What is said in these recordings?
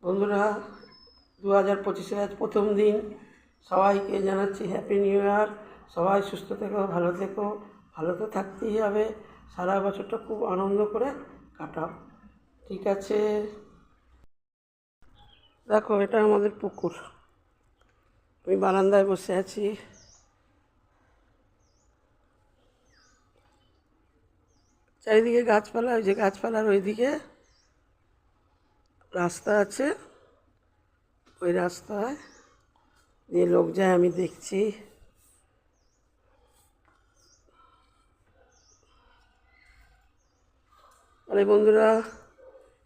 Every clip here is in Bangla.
বন্ধুরা, 2025-এর আজ প্রথম দিন। সবাইকে জানাচ্ছি হ্যাপি নিউ ইয়ার। সবাই সুস্থ থেকো, ভালো থেকো। ভালো তো থাকতেই হবে, সারা বছরটা খুব আনন্দ করে কাটাও, ঠিক আছে? দেখো, এটা আমাদের পুকুর। আমি বারান্দায় বসে আছি। চারিদিকে গাছপালা, ওই যে গাছপালার ওইদিকে রাস্তা আছে, ওই রাস্তায় দিয়ে লোক যায়, আমি দেখছি। আরে বন্ধুরা,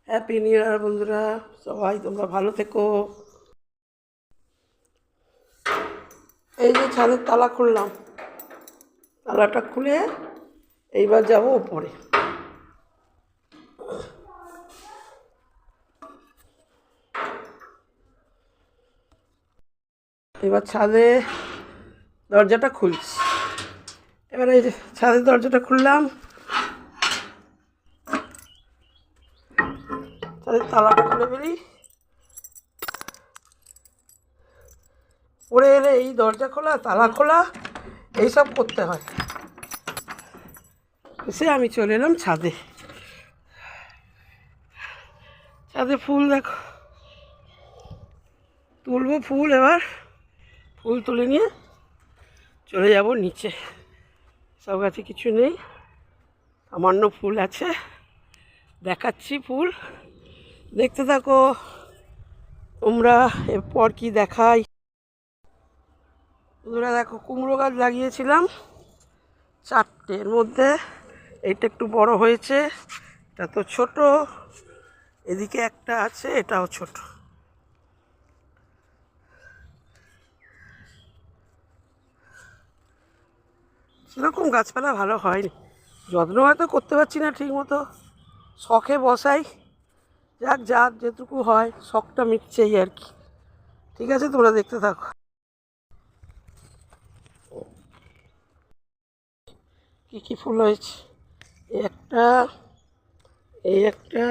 হ্যাপি নিউ ইয়ার বন্ধুরা, সবাই তোমরা ভালো থেকো। এই যে ছাদের তালা খুললাম, তালাটা খুলে এইবার যাব ওপরে। এবার ছাদে দরজাটা খুলছি। এবার এই যে ছাদের দরজাটা খুললাম, ছাদের তালাটা খুলে ফেলি। পড়ে এলে এই দরজা খোলা, তালা খোলা, এইসব করতে হয়। এসে আমি চলে এলাম ছাদে। ছাদে ফুল দেখো, তুলবো ফুল। এবার ফুল তুলে নিয়ে চলে যাব নিচে। সব গাছে কিছু নেই, সামান্য ফুল আছে, দেখাচ্ছি ফুল, দেখতে থাকো তোমরা। এরপর কি দেখাই বন্ধুরা, দেখো কুমড়ো গাছ লাগিয়েছিলাম 4টে, এর মধ্যে এইটা একটু বড় হয়েছে, এটা তো ছোট। এদিকে একটা আছে, এটাও ছোট। সেরকম গাছপালা ভালো হয়নি, যত্ন হয়তো করতে পারছি না ঠিক মতো, শখে বসাই। যাক, যাক যেটুকু হয়, শখটা মিটছেই আর কি। ঠিক আছে, তোমরা দেখতে থাকো। কী কী ফুল হয়েছে, এই একটা, এই একটা,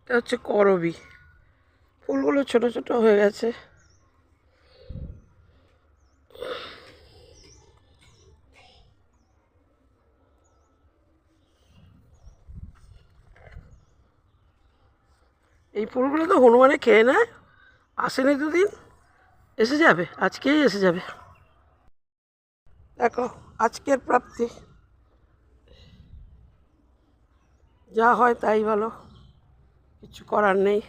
এটা হচ্ছে করবী। ফুলগুলো ছোট ছোট হয়ে গেছে। এই ফুলগুলো তো হনুমানে খেয়ে নেয়। আসেনি দুদিন, এসে যাবে, আজকেই এসে যাবে। দেখো, আজকের প্রাপ্তি, যা হয় তাই ভালো, কিছু করার নেই।